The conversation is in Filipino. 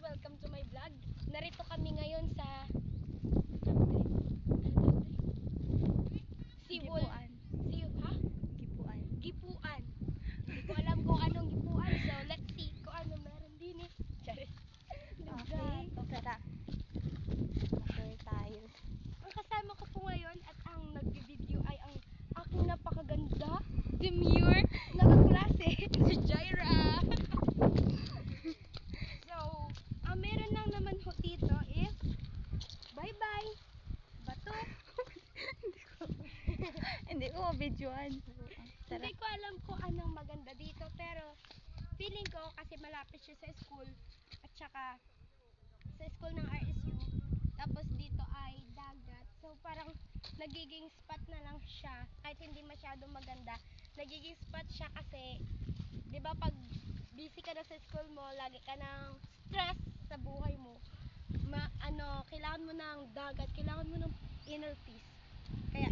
welcome to my vlog. Narito kami ngayon sa Sibol. Ha? Gipuan. Gipuan. Hindi ko alam kung anong gipuan, so let's see kung ano meron din eh. Charis. Okay, tara. Mag-tour tayo. Ang kasama ko po ngayon at ang nag-video ay ang aking napakaganda, demure, nakaklase, si Jaira. So, ang meron lang naman ho dito is bye-bye, bato. Hindi ko videoan. Tara. Hindi ko alam kung anong maganda dito, pero feeling ko kasi malapit siya sa school at saka sa school ng RSU. Tapos dito ay dagat. So parang nagiging spot na lang siya kahit hindi masyadong maganda. Nagiging spot siya kasi 'di ba pag busy ka na sa school mo, lagi ka ng stress sa buhay mo. Kailangan mo ng dagat, kailangan mo ng inner peace. Kaya